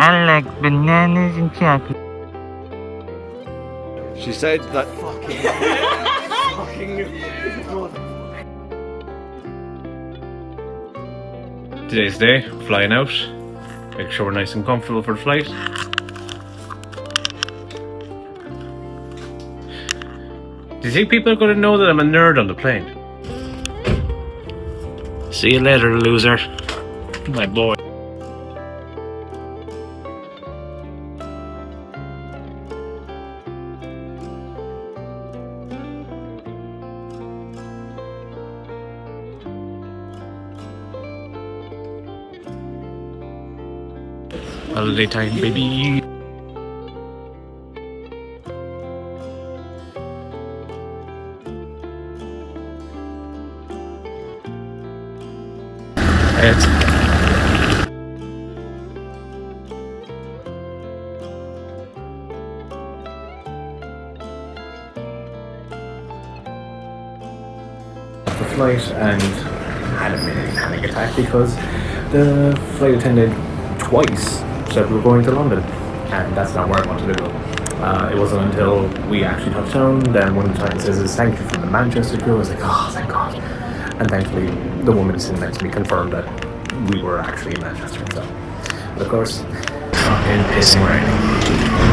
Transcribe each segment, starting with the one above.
I like bananas and chocolate. She said that fucking Today's the day, flying out. Make sure we're nice and comfortable for the flight. Do you think people are going to know that I'm a nerd on the plane? See you later, loser. My boy. Holiday time, baby. It's the flight and had a mini panic attack because the flight attendant twice said we were going to London, and that's not where I wanted to go. It wasn't until we actually touched down, then one of the times says, "Thank you from the Manchester crew." I was like, oh, thank God. And thankfully, the woman sitting next to me confirmed that we were actually in Manchester. So, but of course, fucking pissing raining.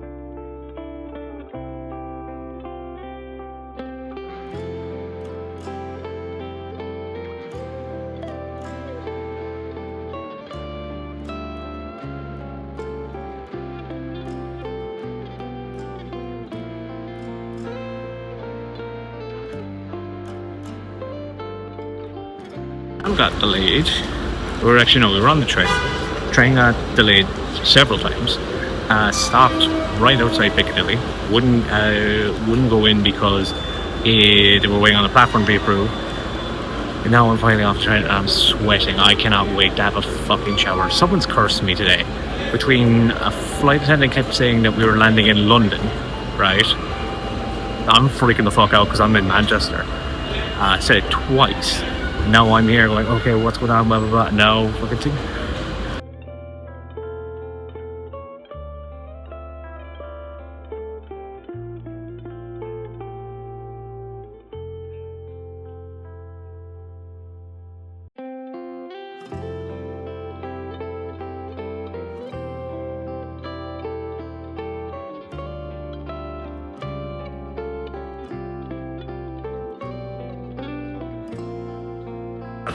Got delayed. We were on the train. Train got delayed several times. Stopped right outside Piccadilly. Wouldn't go in because they were waiting on the platform to be approved. And now I'm finally off the train and I'm sweating. I cannot wait to have a fucking shower. Someone's cursed me today. Between a flight attendant kept saying that we were landing in London, right? I'm freaking the fuck out because I'm in Manchester. Said it twice. Now I'm here going, okay, what's going on, blah, blah, blah. No, fucking thing.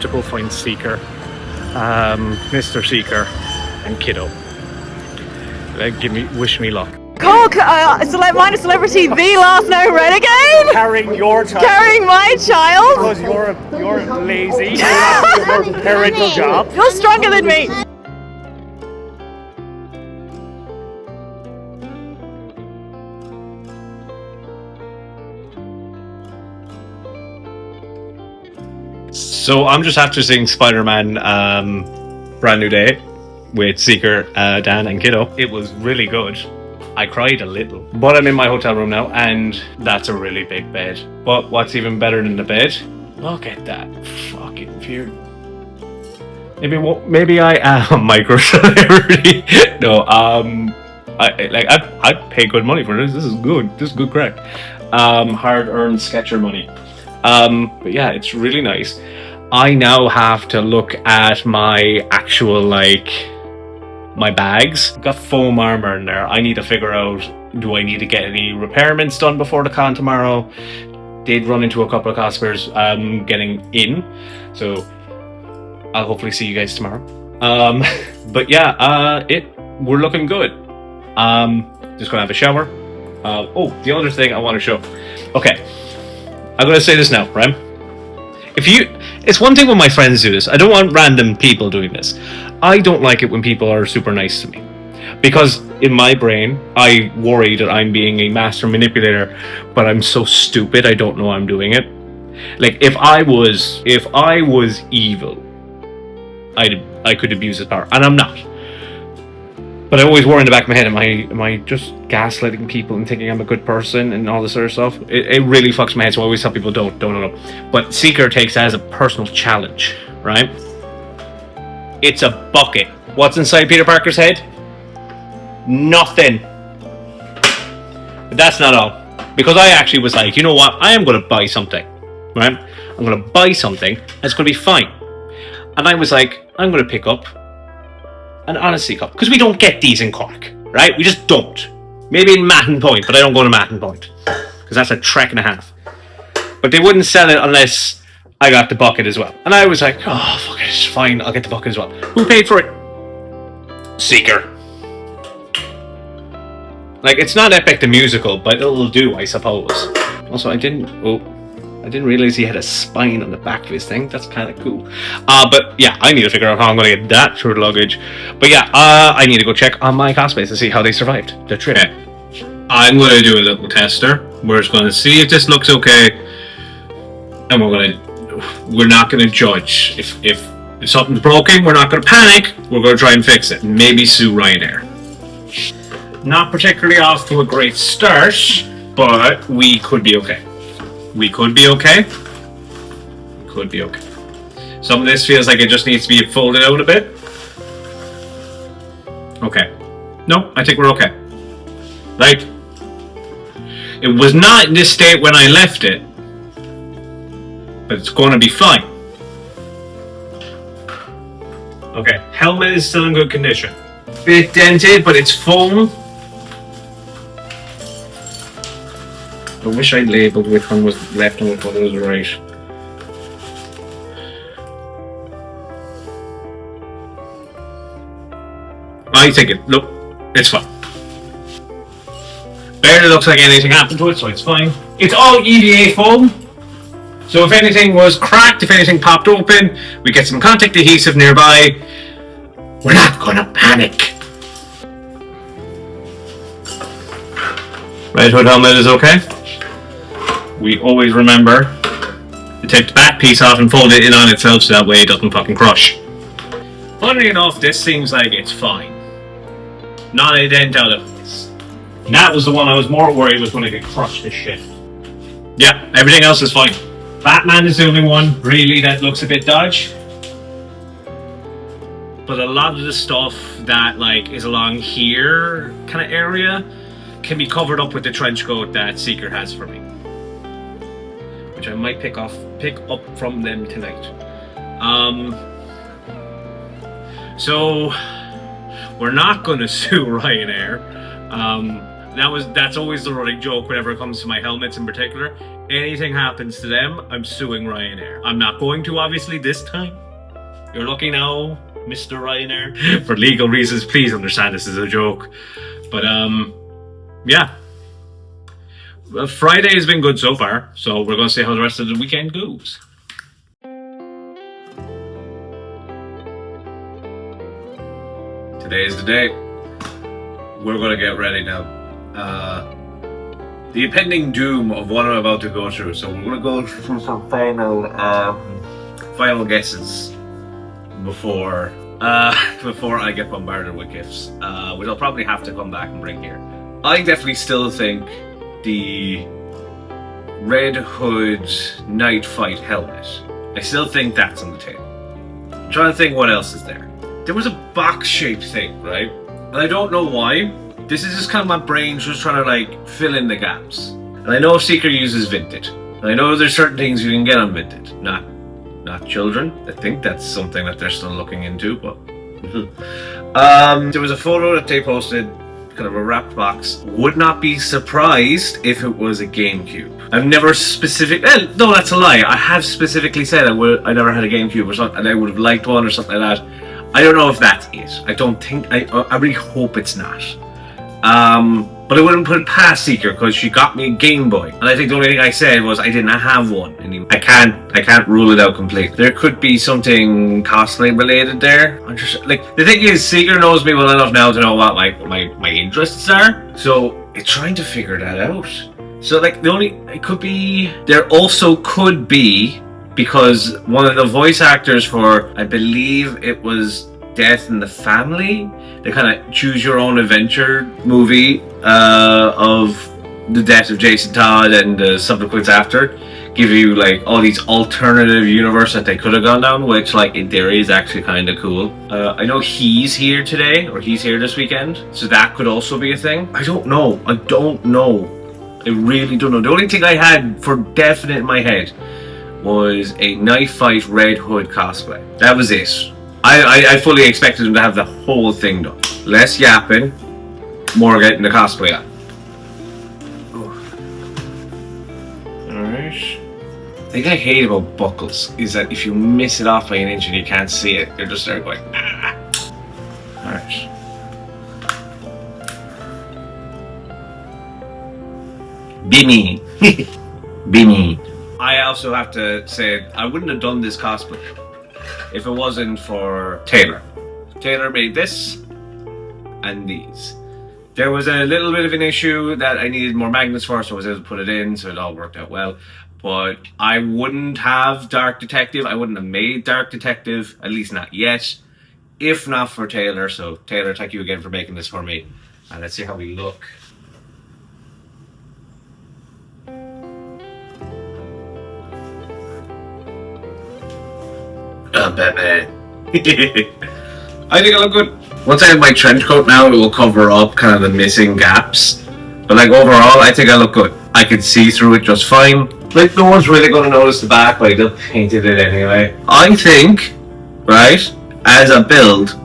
To go find Seeker, Mr. Seeker, and Kiddo. Wish me luck. Cool, mine is celebrity, the last known renegade. Carrying your child. Carrying my child. Because you're lazy. You have to do your parental job. You're stronger than me. So I'm just after seeing Spider-Man Brand New Day with Seeker, Dan and Kiddo. It was really good. I cried a little. But I'm in my hotel room now and that's a really big bed. But what's even better than the bed? Look at that fucking view. Maybe I am a micro celebrity. No, I'd pay good money for this. This is good. This is good crack. Hard-earned Sketcher money. But yeah, it's really nice. I now have to look at my actual, my bags. Got foam armor in there. I need to figure out, do I need to get any repairments done before the con tomorrow? Did run into a couple of cosplayers getting in. So I'll hopefully see you guys tomorrow. But yeah, we're looking good. Just gonna have a shower. The other thing I want to show. Okay, I'm gonna say this now, right? It's one thing when my friends do this. I don't want random people doing this. I don't like it when people are super nice to me. Because in my brain, I worry that I'm being a master manipulator, but I'm so stupid I don't know I'm doing it. Like, if I was evil, I could abuse his power, and I'm not. But I always worry in the back of my head, am I just gaslighting people and thinking I'm a good person and all this other stuff? It really fucks my head, so I always tell people don't know. But Seeker takes that as a personal challenge, right? It's a bucket. What's inside Peter Parker's head? Nothing. But that's not all. Because I actually was like, you know what? I am going to buy something. Right? I'm going to buy something. And it's going to be fine. And I was like, I'm going to pick up an honesty cup. Because we don't get these in Cork. Right? We just don't. Maybe in Mahon Point. But I don't go to Mahon Point. Because that's a trek and a half. But they wouldn't sell it unless I got the bucket as well. And I was like, oh, fuck it. It's fine. I'll get the bucket as well. Who paid for it? Seeker. Like, it's not Epic the Musical, but it'll do, I suppose. Also, I didn't realize he had a spine on the back of his thing. That's kind of cool. But yeah, I need to figure out how I'm going to get that through the luggage. But yeah, I need to go check on my cosplays to see how they survived the trip. Okay. I'm going to do a little tester. We're just going to see if this looks okay. And we're not going to judge. If something's broken, we're not going to panic. We're going to try and fix it. Maybe sue Ryanair. Not particularly off to a great start, but we could be okay. We could be okay. We could be okay. Some of this feels like it just needs to be folded out a bit. Okay. No, I think we're okay. Like, it was not in this state when I left it, but it's going to be fine. Okay, helmet is still in good condition. Bit dented, but it's foam. I wish I'd labelled which one was left and which one was right. I think it's fine. Barely looks like anything happened to it, so it's fine. It's all EVA foam. So if anything was cracked, if anything popped open, we get some contact adhesive nearby. We're not gonna panic. Red hood helmet is okay. We always remember to take the back piece off and fold it in on itself so that way it doesn't fucking crush. Funnily enough, this seems like it's fine. Not a dent out of this. And that was the one I was more worried was going to get crushed to shit. Yeah, everything else is fine. Batman is the only one really that looks a bit dodgy. But a lot of the stuff that like is along here kind of area can be covered up with the trench coat that Seeker has for me, which I might pick up from them tonight. So we're not going to sue Ryanair. That's always the running joke whenever it comes to my helmets in particular. Anything happens to them, I'm suing Ryanair. I'm not going to, obviously, this time. You're lucky now, Mr. Ryanair. For legal reasons, please understand this is a joke. But yeah. Well, Friday has been good so far, so we're going to see how the rest of the weekend goes. Today is the day. We're going to get ready now. The impending doom of what I'm about to go through. So we're going to go through some final guesses before I get bombarded with gifts, which I'll probably have to come back and bring here. I definitely still think the Red Hood Night Fight helmet. I still think that's on the table. I'm trying to think what else is there. There was a box-shaped thing, right? And I don't know why. This is just kind of my brain just trying to like fill in the gaps. And I know Seeker uses Vinted. And I know there's certain things you can get on Vinted. Not children. I think that's something that they're still looking into, but there was a photo that they posted, kind of a wrapped box. Would not be surprised if it was a GameCube. I've never no, that's a lie. I have specifically said I never had a GameCube or something, and I would have liked one or something like that. I don't know if that's it. I don't think. I really hope it's not. But I wouldn't put it past Seeker because she got me a Game Boy, and I think the only thing I said was I didn't have one. And I can't rule it out completely. There could be something cosplay related there. I'm just like, the thing is, Seeker knows me well enough now to know what my interests are. So it's trying to figure that out. So like there also could be, because one of the voice actors for, I believe it was Death in the Family, the kind of choose your own adventure movie of the death of Jason Todd and the subsequent after, give you like all these alternative universe that they could have gone down, which like in theory is actually kind of cool. I know he's here today, or he's here this weekend, so that could also be a thing. I don't know. I really don't know. The only thing I had for definite in my head was a Knife Fight Red Hood cosplay. That was it. I fully expected him to have the whole thing done. Less yapping, more getting the cosplay on. Alright. The thing I hate about buckles is that if you miss it off by an inch and you can't see it, you're just there going, ah. Alright. Bimmy. Bimmy. I also have to say, I wouldn't have done this cosplay if it wasn't for Taylor. Taylor made this and these. There was a little bit of an issue that I needed more magnets for, so I was able to put it in, so it all worked out well. But I wouldn't have Dark Detective, I wouldn't have made Dark Detective, at least not yet, if not for Taylor. So Taylor, thank you again for making this for me. And let's see how we look. Batman. I think I look good. Once I have my trench coat now, it will cover up kind of the missing gaps. But like overall, I think I look good. I can see through it just fine. Like no one's really going to notice the back, like they painted it anyway. I think, right, as a build,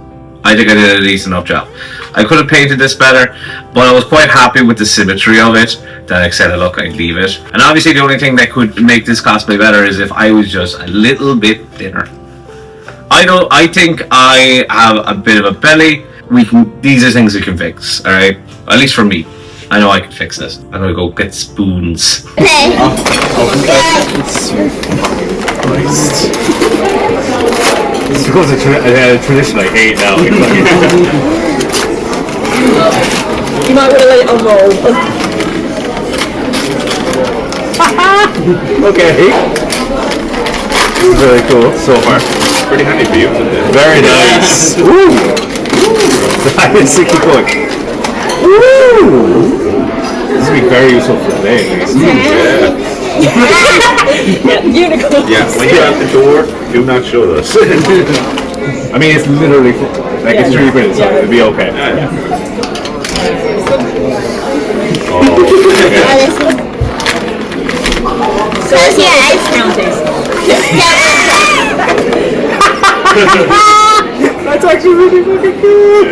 I think I did a decent enough job. I could have painted this better, but I was quite happy with the symmetry of it. That I said, look, I'd leave it. And obviously the only thing that could make this cosplay better is if I was just a little bit thinner. I think I have a bit of a belly. These are things we can fix, alright? At least for me. I know I can fix this. I'm gonna go get spoons. Hey. Christ. This becomes a tradition I hate now. You might want to let it unroll. Okay. Very cool so far. Pretty handy for you, isn't it? Very nice. Woo! That is keep going. Woo! This will be very useful for today, at least. Yeah, unicorn. Yeah, when you're at the door, do not show us. I mean, it's literally like it's 3 minutes, so it'll be okay. Yeah. Oh, okay. So it's ice counting. That's actually really fucking good.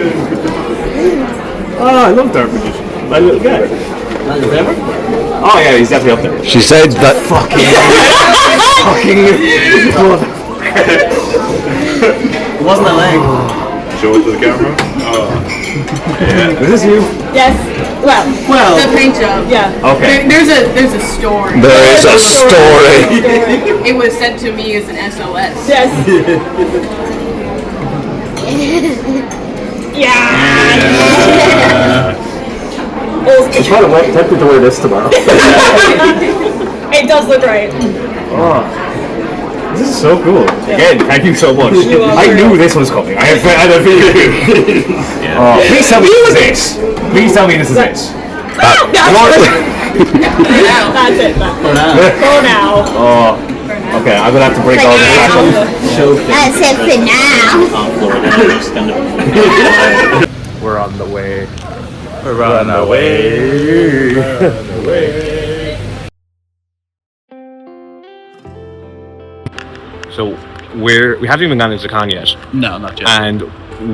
Oh, I love Dark Magician. My little guy. Oh yeah, he's definitely up there. She said that Fucking. Wasn't a leg. Show it to the camera. Oh. Yeah. Is this you? Yes. Well, The paint job. yeah. Okay. There's a story. there is a story. It was sent to me as an SOS. Yes. Yeah. I'm trying to tempted to wear this tomorrow. It does look right. Oh, this is so cool. Again, thank you so much. You're welcome. I knew this was coming. I had a feeling. Oh, please tell me this is it. Please tell me this is it. That's it. For now. Oh, okay. I'm gonna have to break all this back up. That's it for now. We're on the way. We're on our way. So we haven't even gone into the con yet. No, not yet. And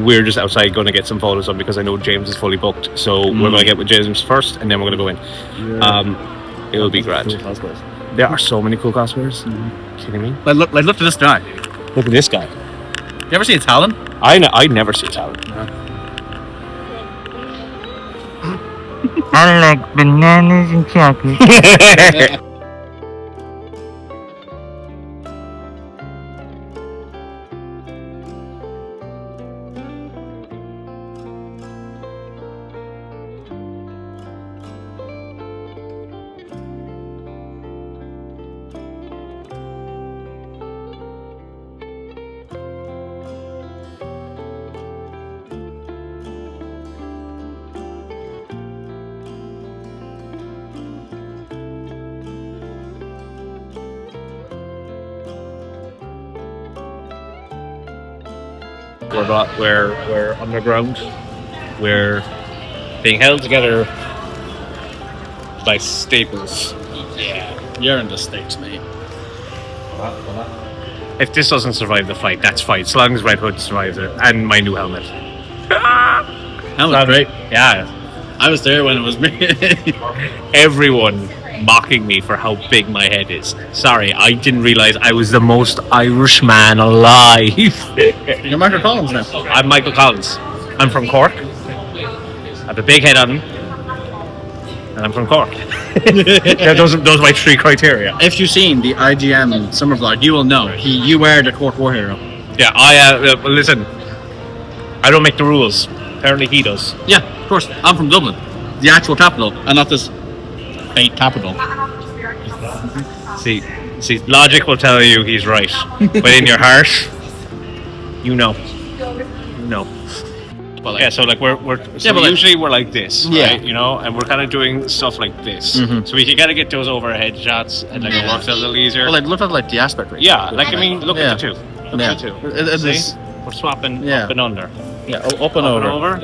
we're just outside going to get some photos done because I know James is fully booked. So we're going to get with James first and then we're going to go in. It'll be grand. There are so many cool cosplayers. Kidding me? Look at this guy. Look at this guy. You ever seen Talon? I never see talent. I like bananas and chocolate. We're underground. We're being held together by staples. Yeah, you're in the States, mate. If this doesn't survive the fight, that's fine. As long as Red Hood survives it, and my new helmet. That was great. Yeah. I was there when it was me. Everyone mocking me for how big my head is. Sorry, I didn't realize I was the most Irish man alive. You're Michael Collins now. I'm Michael Collins. I'm from Cork. I have a big head on me. And I'm from Cork. Yeah, those are my 3 criteria. If you've seen the IGM summer vlog, you will know you are the Cork war hero. Yeah, listen. I don't make the rules. Apparently he does. Yeah, of course. I'm from Dublin, the actual capital, and not this fake capital. See, logic will tell you he's right, but in your heart, you know. Well, Yeah, so like we're usually we're like this, Yeah. right? You know, and we're kind of doing stuff like this, Mhm. so we can kind of get those overhead shots, and like it works out a little easier. Well, like, look at like the aspect ratio. Yeah, like I mean, look at the two. Look Yeah. at the two. It See? is- We're swapping Yeah. up and under. Yeah, up and Up and over.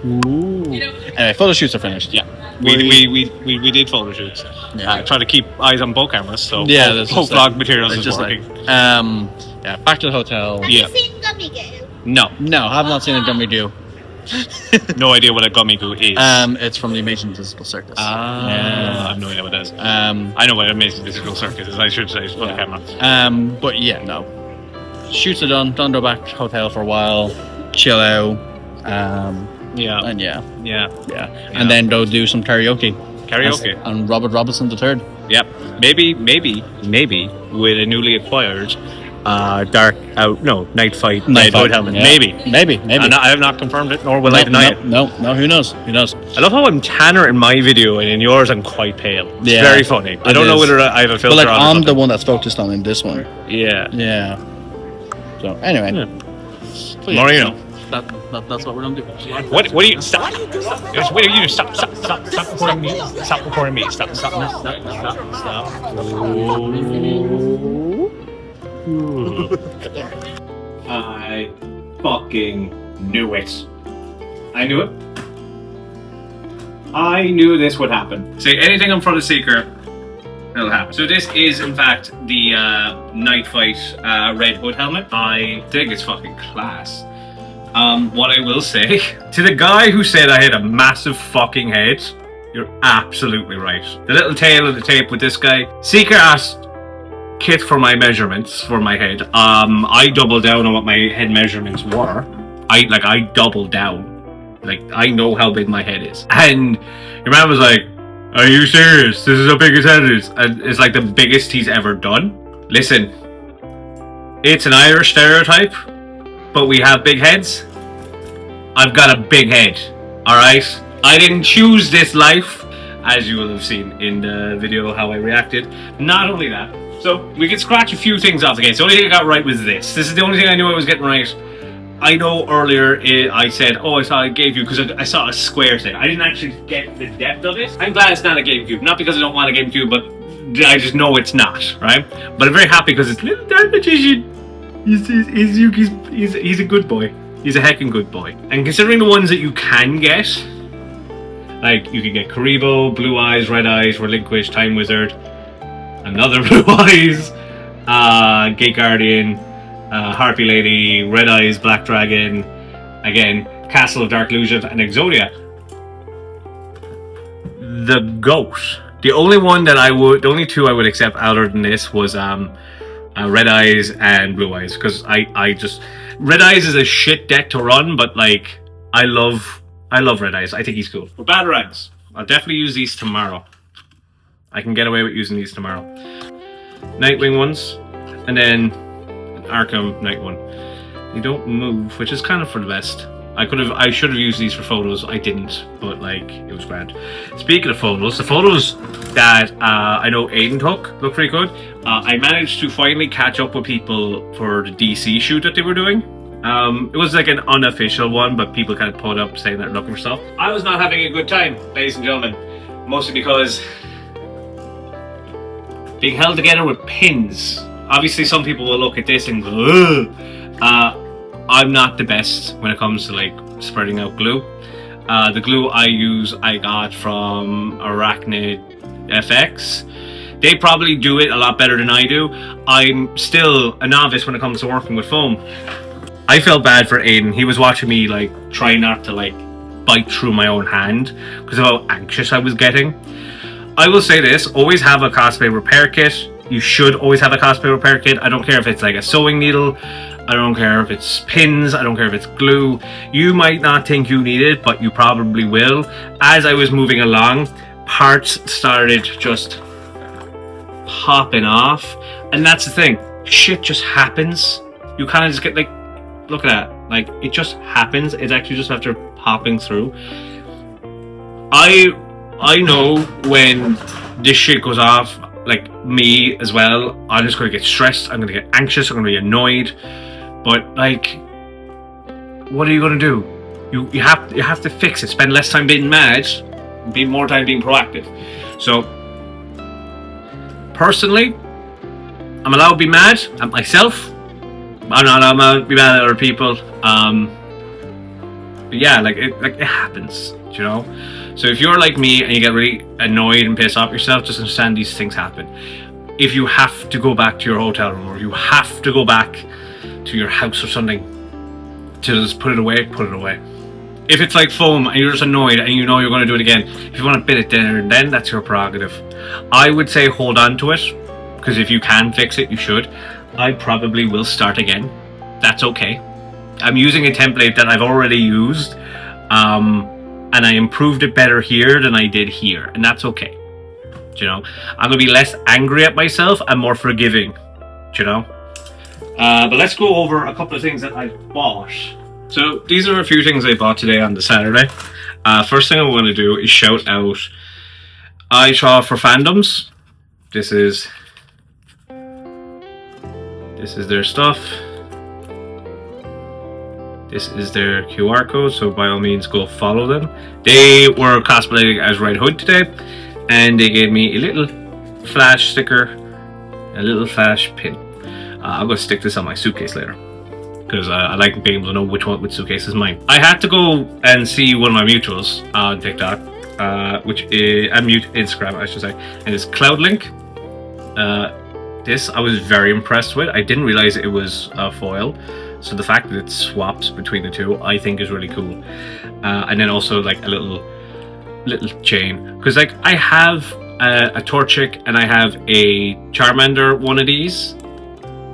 Anyway, photo shoots are finished. Yeah, we did photo shoots. Yeah. Try to keep eyes on both cameras, so Yeah, both that's just vlog like- materials it's is just working. Yeah, back to the hotel. Have Yeah. you seen Gummy Goo? No, No, have not seen a dummy do. no idea what a gummy goo is. It's from the Amazing Physical Circus. I have no idea what that is. I know what Amazing Physical Circus is. I should say on the camera. But yeah, no. Shoots are done. Don't go back to hotel for a while. Chill out. Yeah, And yeah. yeah. And then go do some karaoke. Karaoke. And Robert Robinson III. Yep. Maybe with a newly acquired Night Fight Red Hood helmet. Yeah. Maybe. Maybe. I have not confirmed it, nor will I deny it. No, who knows? Who knows? I love how I'm tanner in my video, and in yours I'm quite pale. It's Yeah, very funny. I it don't know is. whether I have a filter But like, on. or I'm the something. one that's focused on in this one. Yeah. Yeah. So, anyway. Yeah. So, yeah, More you know. That's what we're going to do. What do you stop? What do you stop recording me? Stop recording me. Stop. I fucking knew it. I knew it. I knew this would happen. Say anything in front of Seeker, it'll happen. So this is in fact the Night Fight Red Hood helmet. I think it's fucking class. What I will say, to the guy who said I had a massive fucking head, you're absolutely right. The little tail of the tape with this guy. Seeker asked Kit for my measurements for my head. I doubled down on what my head measurements were. I doubled down. Like, I know how big my head is. And your man was like, "Are you serious? This is how big his head is." And it's like the biggest he's ever done. Listen, it's an Irish stereotype, but we have big heads. I've got a big head, alright? I didn't choose this life, as you will have seen in the video how I reacted. Not only that, so we can scratch a few things off the game. The only thing I got right was this. This is the only thing I knew I was getting right. I know earlier I said, oh, I saw a GameCube because I saw a square thing. I didn't actually get the depth of it. I'm glad it's not a GameCube. Not because I don't want a GameCube, but I just know it's not, right? But I'm very happy because it's Little Dark Magician. He's a good boy. He's a heckin' good boy. And considering the ones that you can get, like you can get Karibo, Blue Eyes, Red Eyes, Relinquish, Time Wizard, another Blue Eyes, Gate Guardian, Harpy Lady, Red Eyes, Black Dragon, again, Castle of Dark Illusions, and Exodia. The GOAT. The only two I would accept other than this was Red Eyes and Blue Eyes, because I just Red Eyes is a shit deck to run, but like I love Red Eyes. I think he's cool. But Batarangs, I'll definitely use these tomorrow. I can get away with using these tomorrow. Nightwing ones, and then Arkham Knight one. They don't move, which is kind of for the best. I should have used these for photos. I didn't, but like it was grand. Speaking of photos, the photos that I know Aiden took look pretty good. I managed to finally catch up with people for the DC shoot that they were doing. It was like an unofficial one, but people kind of put up saying they're looking for stuff. I was not having a good time, ladies and gentlemen, mostly because being held together with pins obviously some people will look at this and go, ugh. I'm not the best when it comes to like spreading out glue. The glue I use I got from Arachnid FX. They probably do it a lot better than I do. I'm still a novice when it comes to working with foam. I felt bad for Aiden. He was watching me like try not to like bite through my own hand because of how anxious I was getting. I will say this, always have a cosplay repair kit. You should always have a cosplay repair kit. I don't care if it's like a sewing needle, I don't care if it's pins, I don't care if it's glue. You might not think you need it, but you probably will. As I was moving along, parts started just popping off. And that's the thing, shit just happens. You kind of just get like, look at that, like it just happens. It's actually just after popping through. I know when this shit goes off, like me as well, I'm just gonna get stressed, I'm gonna get anxious, I'm gonna be annoyed. But like, what are you gonna do? You have to fix it. Spend less time being mad, be more time being proactive. So personally, I'm allowed to be mad at myself. I'm not allowed to be mad at other people. But yeah, like it happens, you know. So if you're like me and you get really annoyed and pissed off yourself, just understand these things happen. If you have to go back to your hotel room, or you have to go back to your house or something to just put it away, put it away. If it's like foam and you're just annoyed and you know you're going to do it again, if you want to bit it there and then, that's your prerogative. I would say hold on to it, because if you can fix it, you should. I probably will start again. That's okay. I'm using a template that I've already used, and I improved it better here than I did here, and that's okay. You know, I'm gonna be less angry at myself and more forgiving. You know. But let's go over a couple of things that I bought. So these are a few things I bought today on the Saturday. First thing I want to do is shout out I Draw for Fandoms. This is their stuff. This is their QR code, so by all means go follow them. They were cosplaying as Red Hood today, and they gave me a little flash sticker, a little flash pin. I'm going to stick this on my suitcase later, because I like being able to know which suitcase is mine. I had to go and see one of my mutuals on TikTok, which is Instagram, I should say, and it's Cloudlink. This I was very impressed with. I didn't realize it was foil, so the fact that it swaps between the two, I think, is really cool. And then also like a little chain, because like I have a Torchic and I have a Charmander, one of these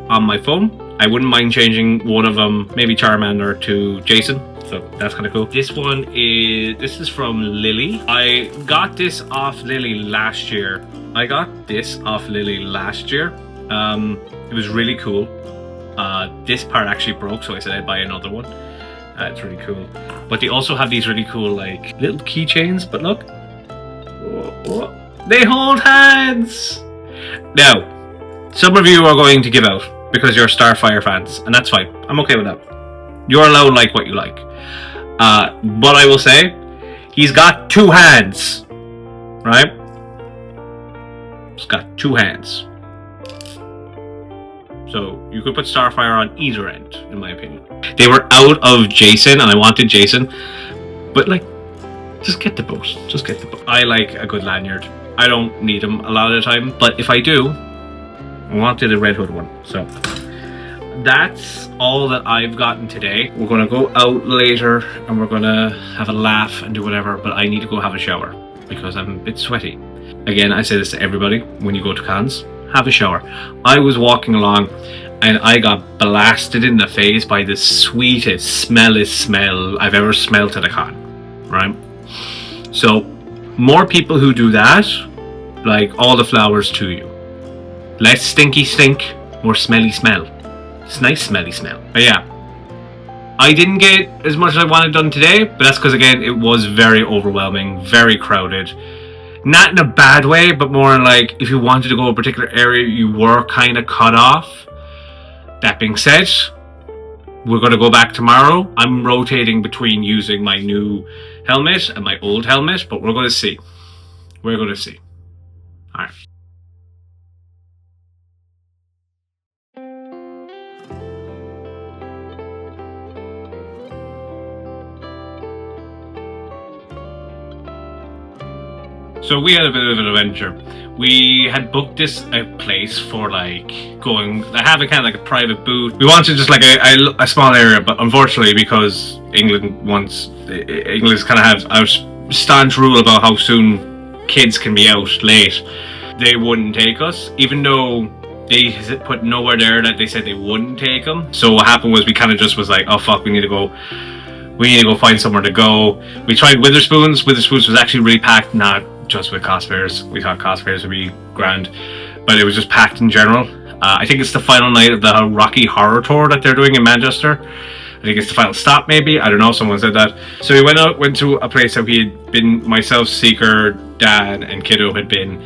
on my phone. I wouldn't mind changing one of them, maybe Charmander to Jason, so that's kind of cool. This is from Lily. I got this off Lily last year. It was really cool. This part actually broke, so I said I'd buy another one. It's really cool. But they also have these really cool like little keychains, but look, they hold hands. Now, some of you are going to give out because you're Starfire fans, and that's fine. I'm okay with that. You're allowed to like what you like. But I will say, he's got two hands, right? He's got two hands. So you could put Starfire on either end, in my opinion. They were out of Jason, and I wanted Jason, but like, just get the boat. Just get the boat. I like a good lanyard. I don't need them a lot of the time, but if I do, I wanted a Red Hood one. So that's all that I've gotten today. We're gonna go out later and we're gonna have a laugh and do whatever, but I need to go have a shower because I'm a bit sweaty. Again, I say this to everybody when you go to cons, have a shower. I was walking along and I got blasted in the face by the sweetest, smelliest smell I've ever smelled at a con, right? So more people who do that, like, all the flowers to you. Less stinky stink, more smelly smell. It's nice smelly smell. But yeah, I didn't get as much as I wanted done today, but that's because, again, it was very overwhelming, very crowded. Not in a bad way, but more in like, if you wanted to go to a particular area, you were kind of cut off. That being said, we're going to go back tomorrow. I'm rotating between using my new helmet and my old helmet, but we're going to see. We're going to see. All right. So we had a bit of an adventure. We had booked this place for like going. I have a kind of like a private booth. We wanted just like a small area, but unfortunately, because England kind of have a staunch rule about how soon kids can be out late, they wouldn't take us, even though they put nowhere there that they said they wouldn't take them. So what happened was we kind of just was like, oh fuck, we need to go find somewhere to go. We tried Witherspoons. Witherspoons was actually really packed, not just with cosplayers. We thought cosplayers would be grand, but it was just packed in general. I think it's the final night of the Rocky Horror Tour that they're doing in Manchester. I think it's the final stop, maybe. I don't know, someone said that. So we went to a place that we had been, myself, Seeker, Dan, and Kiddo had been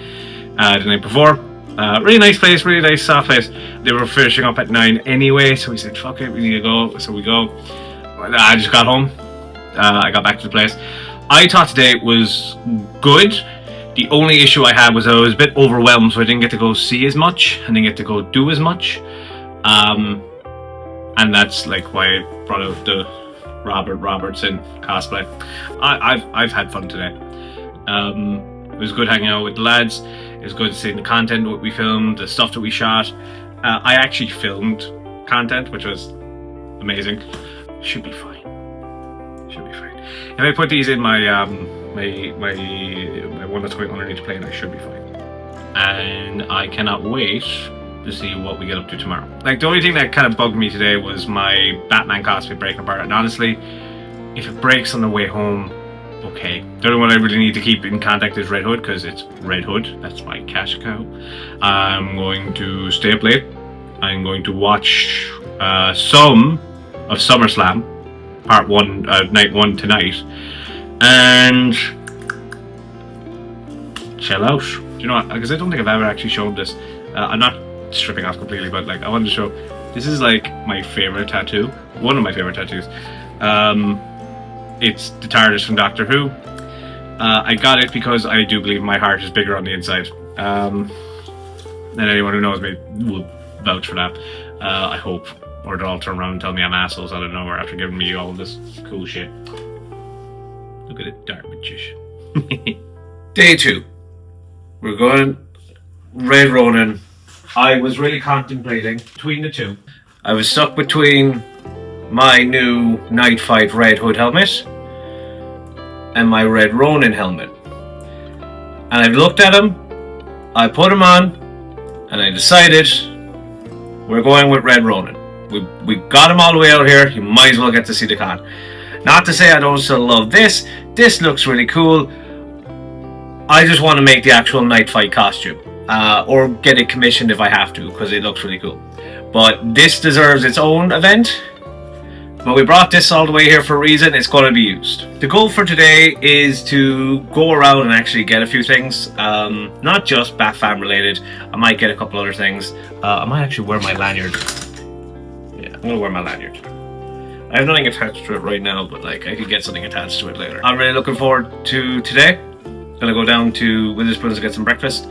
the night before. Really nice place, really nice soft place. They were finishing up at 9 anyway, so we said, fuck it, we need to go. So we go. I just got home. I got back to the place. I thought today was good. The only issue I had was I was a bit overwhelmed, so I didn't get to go see as much. I didn't get to go do as much. And that's like why I brought out the Robert Robertson cosplay. I've had fun today. It was good hanging out with the lads. It was good seeing the content, what we filmed, the stuff that we shot. I actually filmed content, which was amazing. Should be fine. Should be fine. If I put these in my my one that's going underneath the plane, I should be fine. And I cannot wait to see what we get up to tomorrow. Like, the only thing that kind of bugged me today was my Batman cosplay breaking apart. And honestly, if it breaks on the way home, okay. The only one I really need to keep in contact is Red Hood, because it's Red Hood. That's my cash cow. I'm going to stay up late. I'm going to watch some of SummerSlam, part 1, night 1 tonight, and chill out. Do you know what? Because I don't think I've ever actually shown this. I'm not stripping off completely, but like I wanted to show. This is like my favorite tattoo. One of my favorite tattoos. It's the TARDIS from Doctor Who. I got it because I do believe my heart is bigger on the inside. And anyone who knows me will vouch for that. I hope. Or they'll all turn around and tell me I'm assholes out of nowhere after giving me all this cool shit. Look at it, dark magician. Day 2. We're going Red Ronin. I was really contemplating between the two. I was stuck between my new Night Fight Red Hood helmet and my Red Ronin helmet. And I looked at them, I put them on, and I decided we're going with Red Ronin. We got him all the way out here, you might as well get to see the con. Not to say I don't still love this. This looks really cool. I just want to make the actual Night Fight costume. Or get it commissioned if I have to, because it looks really cool. But this deserves its own event. But we brought this all the way here for a reason. It's going to be used. The goal for today is to go around and actually get a few things. Not just Bat-Fam related. I might get a couple other things. I might actually wear my lanyard. Yeah, I'm going to wear my lanyard. I have nothing attached to it right now, but like I could get something attached to it later. I'm really looking forward to today. I'm going to go down to Witherspoons to get some breakfast.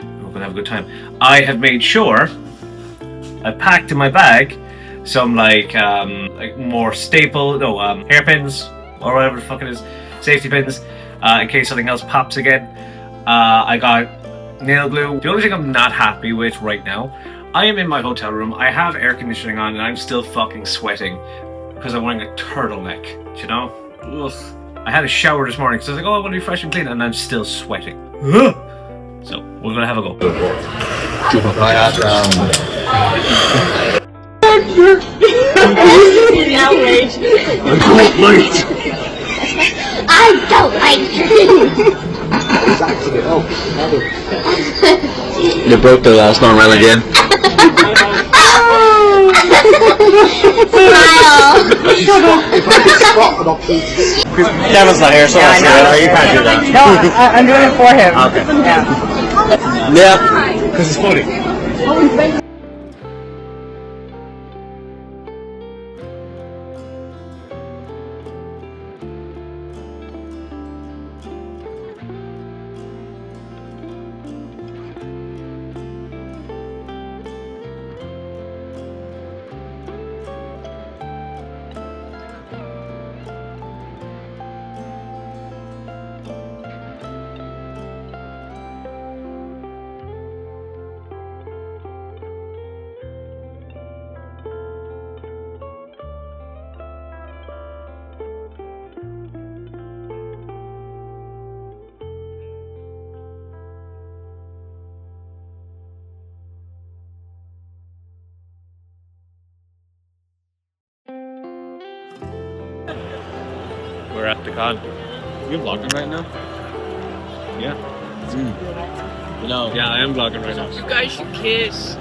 We're going to have a good time. I have made sure I've packed in my bag some like more staple, hairpins or whatever the fuck it is, safety pins, in case something else pops again. I got nail glue. The only thing I'm not happy with right now, I am in my hotel room, I have air conditioning on, and I'm still fucking sweating because I'm wearing a turtleneck, you know? Ugh. I had a shower this morning, so I was like, oh, I'm gonna be fresh and clean, and I'm still sweating. So, we're gonna have a go. I had, I don't like you broke the last one around again. Kevin's not here, so you can't do that. No, I'm doing it for him. Okay. Yeah. Yeah, because it's funny. we're at the con. You're vlogging right now? Yeah. No. Yeah, I am vlogging right now. You guys should kiss.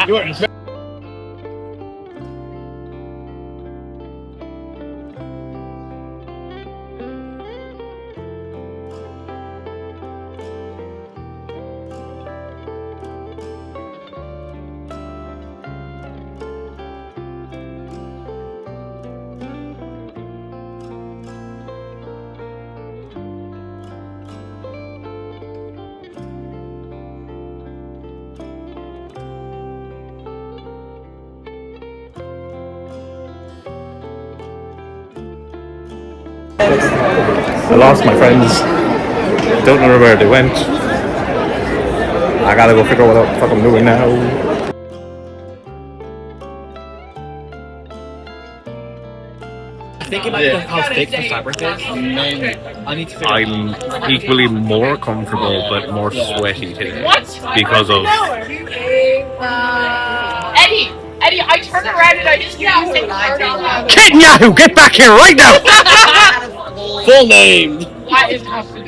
You are I lost my friends. Don't know where they went. I gotta go figure out what the fuck I'm doing now. I think it might be how thick the fabric is. Maybe. I need to figure I'm equally more comfortable but more sweaty today because of Eddie, I turned around and I just used it Kid Yahoo! Get back here right now! full name. What is happening?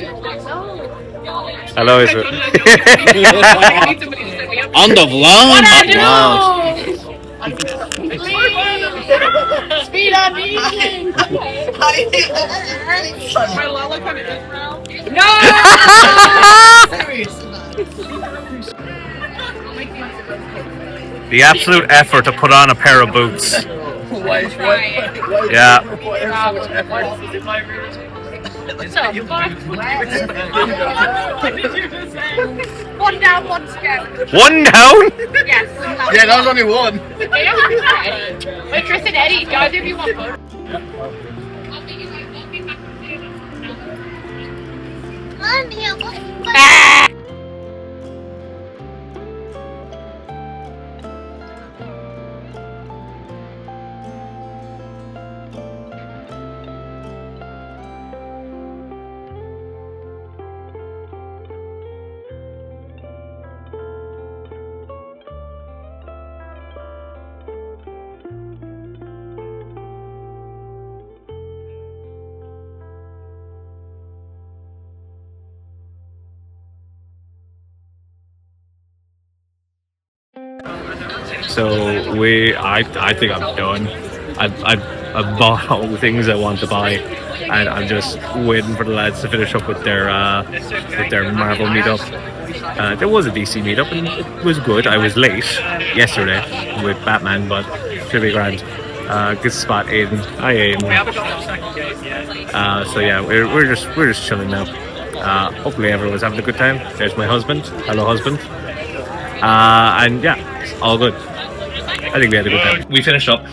Hello, is it? On the vlog. What I do? Speed on me. My Lala kind of Israel. No! The absolute effort to put on a pair of boots. Yeah. One down, one scout. One down? Yes. Yeah, that was only one. Wait, Chris and Eddie, do either of you want both? So I think I'm done. I bought all the things I want to buy, and I'm just waiting for the lads to finish up with their Marvel meetup. There was a DC meetup and it was good. I was late yesterday with Batman, but should be grand. Good spot, Aiden. Hi, Aiden. So yeah, we're just chilling now. Hopefully everyone's having a good time. There's my husband. Hello, husband. And yeah, all good. I think we had a good time. We finished up.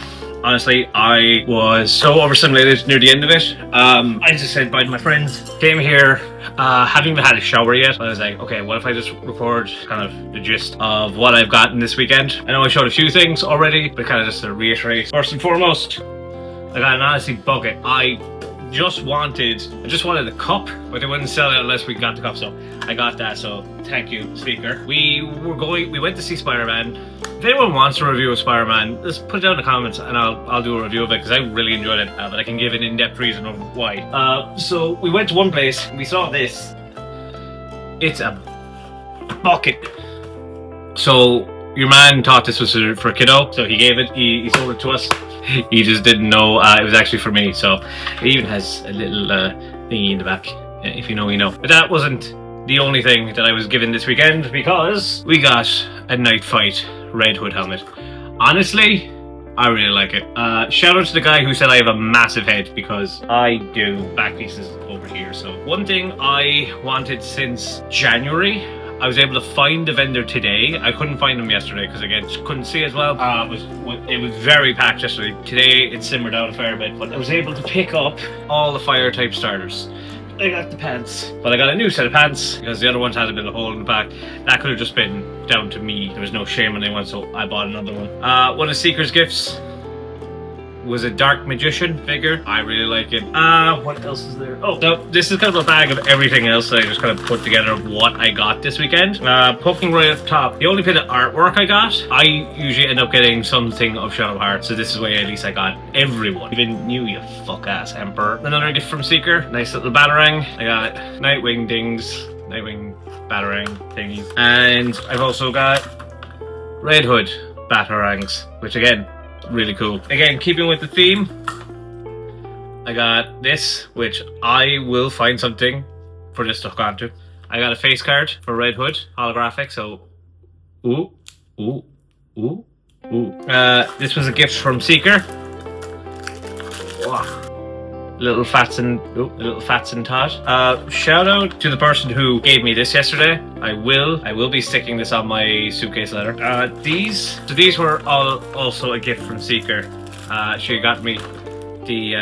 Honestly, I was so overstimulated near the end of it. I just said bye to my friends. Came here, haven't even had a shower yet. I was like, okay, what if I just record kind of the gist of what I've gotten this weekend? I know I showed a few things already, but kind of just to reiterate. First and foremost, I got an Honesty bucket. I just wanted the cup, but they wouldn't sell it unless we got the cup, so I got that, so thank you, speaker. We went to see Spider-Man. If anyone wants a review of Spider-Man, just put it down in the comments and I'll do a review of it, because I really enjoyed it, but I can give an in-depth reason of why. So we went to one place, we saw this. It's a bucket. So your man thought this was for a kiddo, so he gave it, he sold it to us. He just didn't know it was actually for me, so it even has a little thingy in the back. If you know, you know. But that wasn't the only thing that I was given this weekend, because we got a Night Fight Red Hood helmet. Honestly, I really like it. Shout out to the guy who said I have a massive head, because I do. Back pieces over here. So one thing I wanted since January, I was able to find the vendor today. I couldn't find them yesterday because again, just couldn't see as well. It was very packed yesterday. Today it simmered down a fair bit, but I was able to pick up all the fire type starters. I got the pants, but I got a new set of pants because the other ones had a bit of a hole in the back. That could have just been down to me. There was no shame on anyone, so I bought another one. One of Seeker's gifts. was a dark magician figure. I really like it. What else is there? Oh, so this is kind of a bag of everything else that I just kind of put together of what I got this weekend. Poking right at the top, the only bit of artwork I got, I usually end up getting something of Shadow Heart, so this is why at least I got everyone. Even you fuck ass Emperor. Another gift from Seeker, nice little batarang. I got Nightwing dings, Nightwing batarang thingies, and I've also got Red Hood batarangs, which again, really cool. Again, keeping with the theme, I got this, which I will find something for this to hook onto. I got a face card for Red Hood, holographic, so ooh. This was a gift from Seeker. Wow. Little Fats and Todd. Shout out to the person who gave me this yesterday. I will be sticking this on my suitcase later. These were also a gift from Seeker. She got me the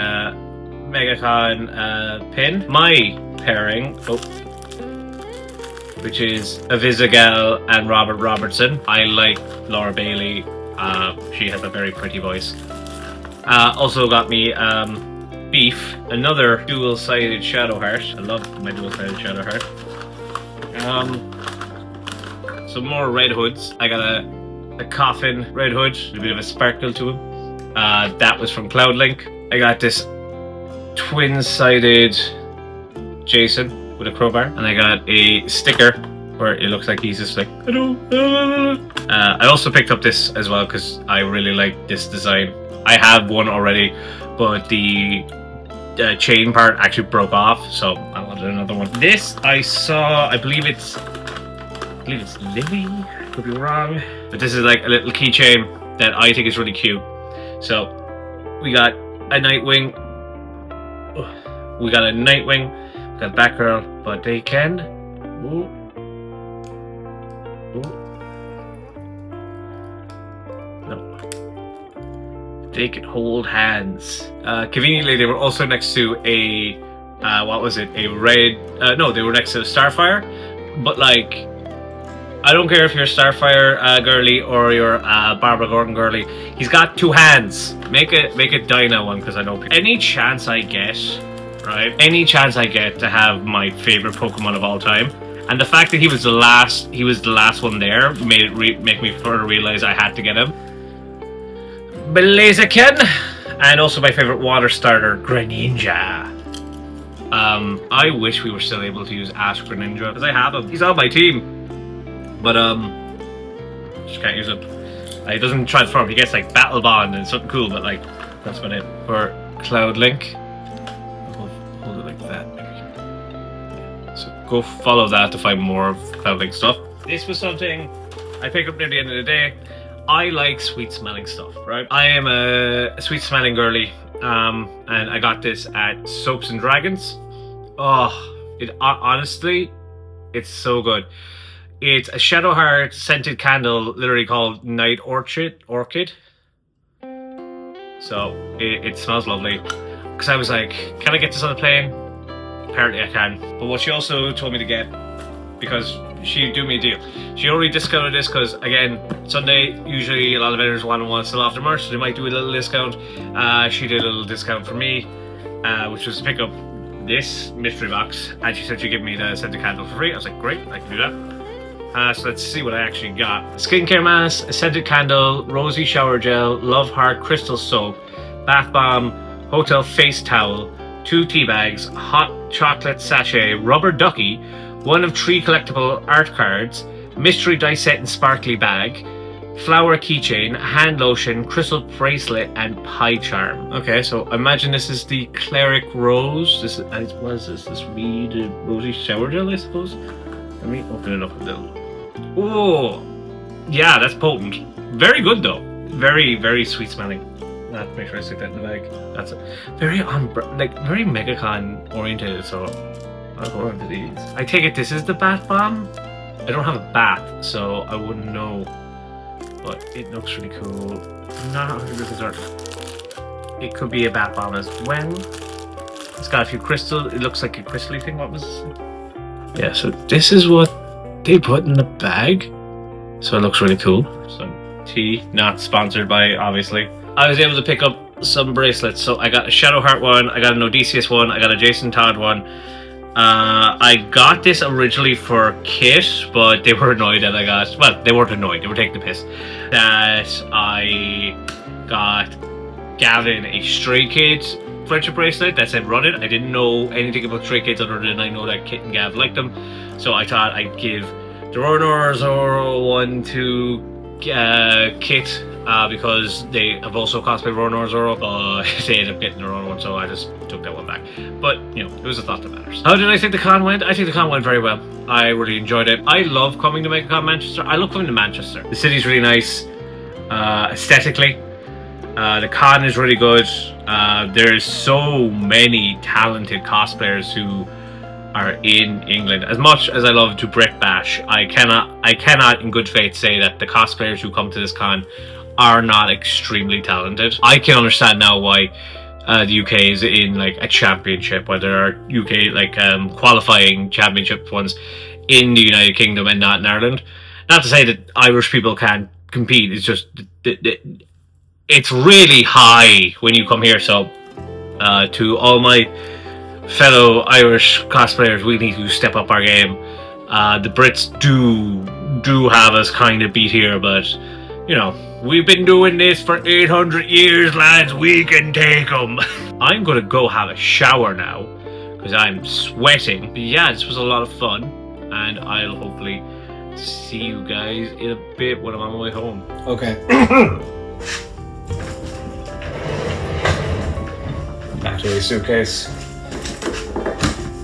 Megacon pin. My pairing, which is Avisagal and Robert Robertson. I like Laura Bailey. She has a very pretty voice. Also got me Beef, another dual-sided Shadow Heart. I love my dual-sided Shadow Heart. Some more Red Hoods. I got a Coffin Red Hood, a bit of a sparkle to him. That was from Cloudlink. I got this twin-sided Jason with a crowbar, and I got a sticker where it looks like he's just like, hello. I also picked up this as well because I really like this design. I have one already, but the chain part actually broke off, so I wanted another one. This I saw, I believe it's Lily, could be wrong, but this is like a little keychain that I think is really cute. So we got a Nightwing, we got Batgirl, but they can they can hold hands. Conveniently, they were also next to a they were next to a Starfire, but like, I don't care if you're a Starfire girly or you're a Barbara Gordon girly, he's got two hands. Make a Dinah one, because I know any chance I get to have my favorite Pokemon of all time, and the fact that he was the last one there made it make me further realize I had to get him. Blaziken, and also my favorite water starter, Greninja. I wish we were still able to use Ash Greninja, because I have him. He's on my team, but just can't use him. He doesn't transform. He gets like Battle Bond and something cool, but like that's about it. For Cloudlink, hold it like that. So go follow that to find more of Cloudlink stuff. This was something I picked up near the end of the day. I like sweet-smelling stuff, right? I am a sweet-smelling girly, and I got this at Soaps and Dragons. Oh, honestly, it's so good. It's a Shadow Heart scented candle, literally called Night Orchid. So it smells lovely. Because I was like, can I get this on the plane? Apparently I can. But what she also told me to get, because she do me a deal. She already discounted this because, again, Sunday, usually a lot of vendors want to sell off their merch, so they might do a little discount. She did a little discount for me, which was to pick up this mystery box, and she said she'd give me the scented candle for free. I was like, great, I can do that. So let's see what I actually got. Skincare mask, a scented candle, rosy shower gel, love heart crystal soap, bath bomb, hotel face towel, 2 tea bags, hot chocolate sachet, rubber ducky, 1 of 3 collectible art cards, mystery die set and sparkly bag, flower keychain, hand lotion, crystal bracelet, and pie charm. Okay, so imagine this is the Cleric Rose. What is this? This Reed Rosy Shower Gel, I suppose? Let me open it up a little. Oh, yeah, that's potent. Very good though. Very, very sweet smelling. Make sure I stick that in the bag. That's it. Very very Megacon oriented. So I'll go into these. I take it this is the bath bomb. I don't have a bath, so I wouldn't know. But it looks really cool. I'm not 100% certain. It could be a bath bomb as well. It's got a few crystals. It looks like a crystally thing. What was this? Yeah, so this is what they put in the bag. So it looks really cool. Some tea, not sponsored by, obviously. I was able to pick up some bracelets. So I got a Shadowheart one, I got an Odysseus one, I got a Jason Todd one. I got this originally for Kit, but they were annoyed that I got, well, they weren't annoyed, they were taking the piss, that I got Gavin a Stray Kids friendship bracelet that said run it. I didn't know anything about Stray Kids other than I know that Kit and Gav liked them. So I thought I'd give the Ronar Zoro one to Kit because they have also cosplayed Ronar Zoro, but they ended up getting their own one, so I just took that one back. But, you know, it was a thought that matters. How did I think the con went? I think the con went very well. I really enjoyed it. I love coming to Megacon Manchester. I love coming to Manchester. The city's really nice aesthetically. The con is really good. There's so many talented cosplayers who are in England. As much as I love to Brit Bash, I cannot in good faith say that the cosplayers who come to this con are not extremely talented. I can understand now why the UK is in like a championship, where there are UK like qualifying championship ones in the United Kingdom and not in Ireland. Not to say that Irish people can't compete, it's just it's really high when you come here. So to all my fellow Irish cosplayers, we need to step up our game. The Brits do have us kind of beat here, but you know, we've been doing this for 800 years, lads. We can take them. I'm gonna go have a shower now because I'm sweating. But yeah, this was a lot of fun, and I'll hopefully see you guys in a bit when I'm on my way home. Okay. Back to a suitcase.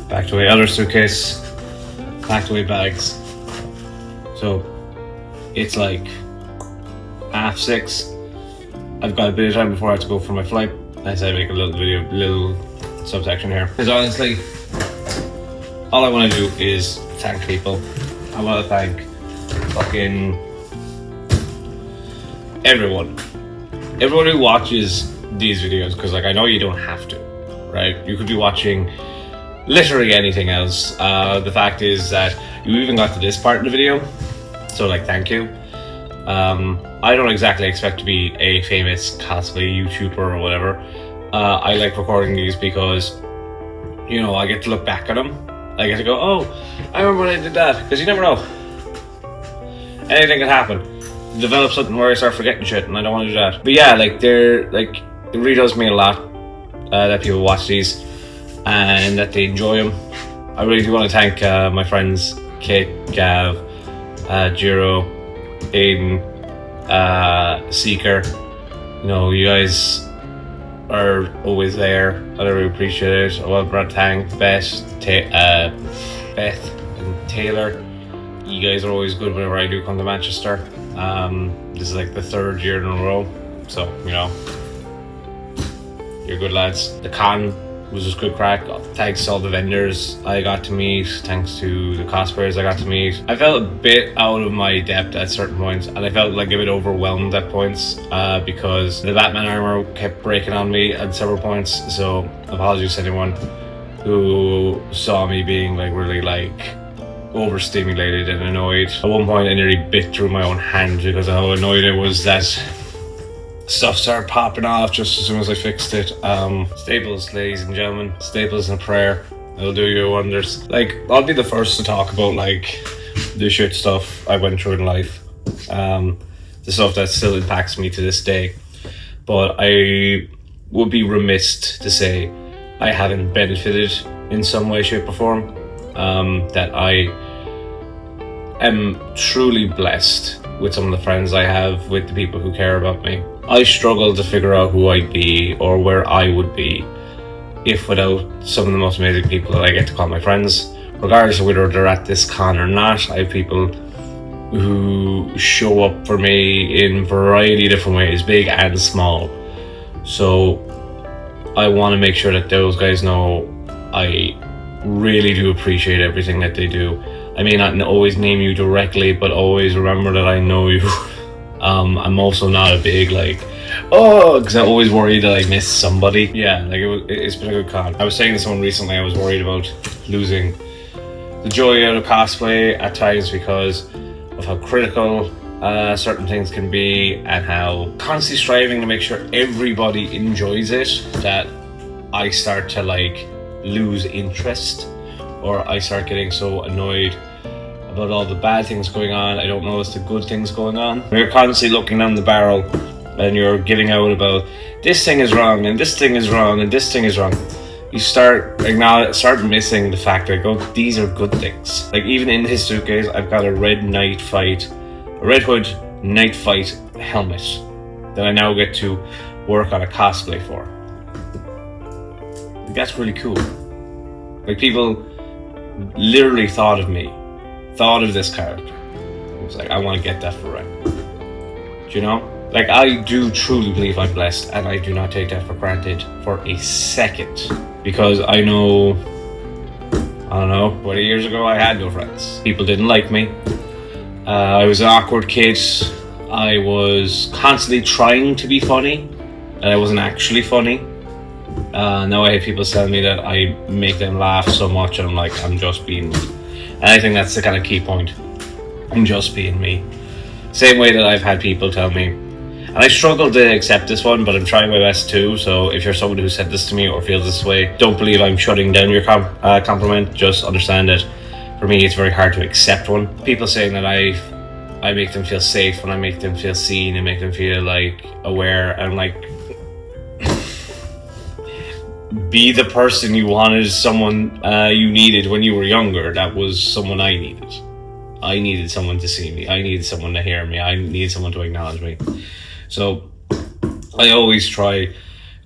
Back to a other suitcase. Packed away bags. So it's like 6:30. I've got a bit of time before I have to go for my flight. I said I'd make a little video, little subsection here. Because honestly, all I want to do is thank people. I want to thank fucking everyone who watches these videos, because like I know you don't have to, right? You could be watching literally anything else. The fact is that you even got to this part of the video, so like thank you. I don't exactly expect to be a famous cosplay YouTuber or whatever. I like recording these because, you know, I get to look back at them. I get to go, oh, I remember when I did that, because you never know. Anything can happen. Develop something where I start forgetting shit, and I don't want to do that. But yeah, like it really does mean a lot that people watch these and that they enjoy them. I really do want to thank my friends Kate, Gav, Jiro, Aiden, Seeker. You know, you guys are always there. I really appreciate it. I want to thank Beth and Taylor. You guys are always good whenever I do come to Manchester. This is like the 3rd year in a row, so you know, you're good lads. The con was just good crack. Thanks to all the vendors I got to meet. Thanks to the cosplayers I got to meet. I felt a bit out of my depth at certain points, and I felt like a bit overwhelmed at points because the Batman armor kept breaking on me at several points. So apologies to anyone who saw me being like really like overstimulated and annoyed. At one point I nearly bit through my own hand because of how annoyed I was that stuff started popping off just as soon as I fixed it. Staples, ladies and gentlemen, staples and a prayer, it'll do you wonders. Like, I'll be the first to talk about like the shit stuff I went through in life, the stuff that still impacts me to this day, but I would be remiss to say I haven't benefited in some way, shape or form. That I am truly blessed with some of the friends I have, with the people who care about me. I struggle to figure out who I'd be or where I would be if without some of the most amazing people that I get to call my friends. Regardless of whether they're at this con or not, I have people who show up for me in a variety of different ways, big and small. So I want to make sure that those guys know I really do appreciate everything that they do. I may not always name you directly, but always remember that I know you. I'm also not a big like, oh, because I always worry that I miss somebody. Yeah, like it's been a good con. I was saying to someone recently, I was worried about losing the joy out of cosplay at times because of how critical certain things can be, and how constantly striving to make sure everybody enjoys it, that I start to like lose interest, or I start getting so annoyed about all the bad things going on, I don't notice the good things going on. When you're constantly looking down the barrel and you're giving out about this thing is wrong and this thing is wrong and this thing is wrong, you start missing the fact that these are good things. Like even in his suitcase, I've got a Red Hood Night Fight helmet that I now get to work on a cosplay for. That's really cool. Like people literally thought of this character. I was like, I want to get that for Red. Do you know? Like I do truly believe I'm blessed, and I do not take that for granted for a second. Because I don't know, 20 years ago I had no friends. People didn't like me. I was an awkward kid. I was constantly trying to be funny, and I wasn't actually funny. Now I have people telling me that I make them laugh so much, and I'm like, I'm just being me. And I think that's the kind of key point. I'm just being me. Same way that I've had people tell me, and I struggle to accept this one, but I'm trying my best too. So if you're someone who said this to me or feels this way, don't believe I'm shutting down your compliment. Just understand that for me, it's very hard to accept one. People saying that I make them feel safe, and I make them feel seen, and make them feel like aware, and like be the person you wanted, someone you needed when you were younger. That was someone I needed. I needed someone to see me. I needed someone to hear me. I needed someone to acknowledge me. So I always try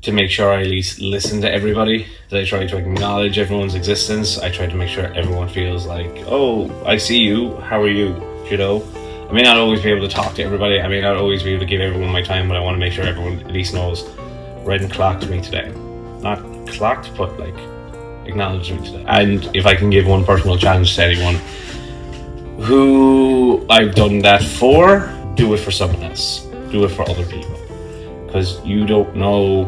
to make sure I at least listen to everybody, that I try to acknowledge everyone's existence. I try to make sure everyone feels like, oh, I see you, how are you, you know? I may not always be able to talk to everybody, I may not always be able to give everyone my time, but I want to make sure everyone at least knows Red clocked me today. Not clocked, but like acknowledged me today. And if I can give one personal challenge to anyone who I've done that for, do it for someone else. Do it for other people. Because you don't know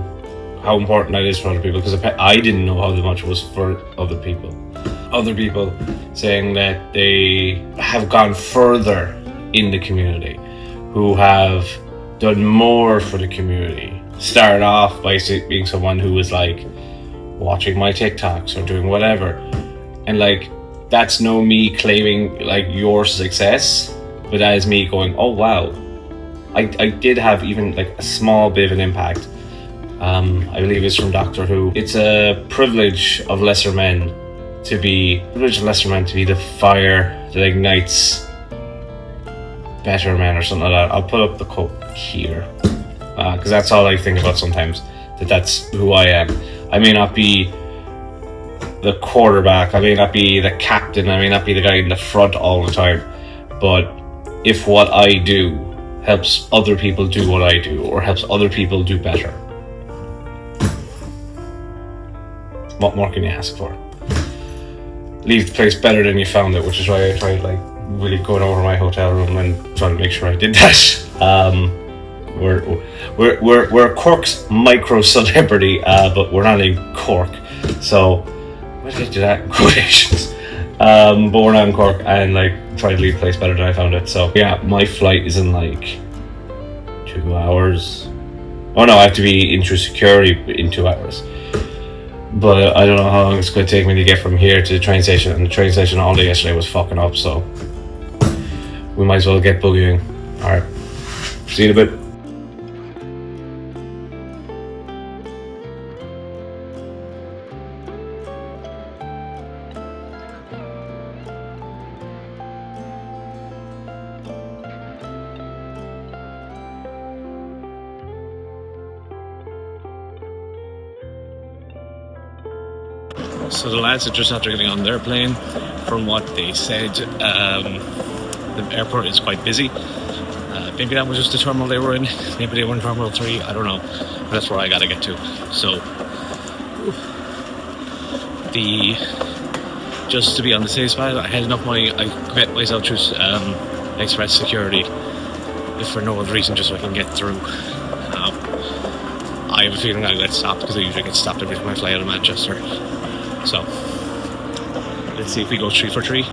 how important that is for other people. Because I didn't know how much it was for other people. Other people saying that they have gone further in the community, who have done more for the community. Started off by being someone who was like watching my TikToks or doing whatever, and like that's no me claiming like your success, but that is me going, oh wow, I did have even like a small bit of an impact. I believe it's from Doctor Who. It's a privilege of lesser men to be the fire that ignites better men, or something like that. I'll put up the quote here, because that's all I think about sometimes, that's who I am. I may not be the quarterback, I may not be the captain, I may not be the guy in the front all the time, but if what I do helps other people do what I do, or helps other people do better, what more can you ask for? Leave the place better than you found it, which is why I tried like really going over my hotel room and trying to make sure I did that. We're Cork's micro celebrity, but we're not in Cork, so where did I do that in quotations? But we're not in Cork, and like try to leave the place better than I found it. So yeah, my flight is in like 2 hours. Oh no, I have to be into security in 2 hours. But I don't know how long it's going to take me to get from here to the train station, and the train station all day yesterday was fucking up, so we might as well get boogieing. Alright, see you in a bit. So the lads are just after getting on their plane. From what they said, the airport is quite busy. Maybe that was just the terminal they were in. Maybe they were in Terminal 3, I don't know. But that's where I gotta get to. So, just to be on the safe side, I had enough money. I met myself through express security, if for no other reason, just so I can get through. I have a feeling I'll get stopped, because I usually get stopped every time I fly out of Manchester. So, let's see if we go 3 for 3.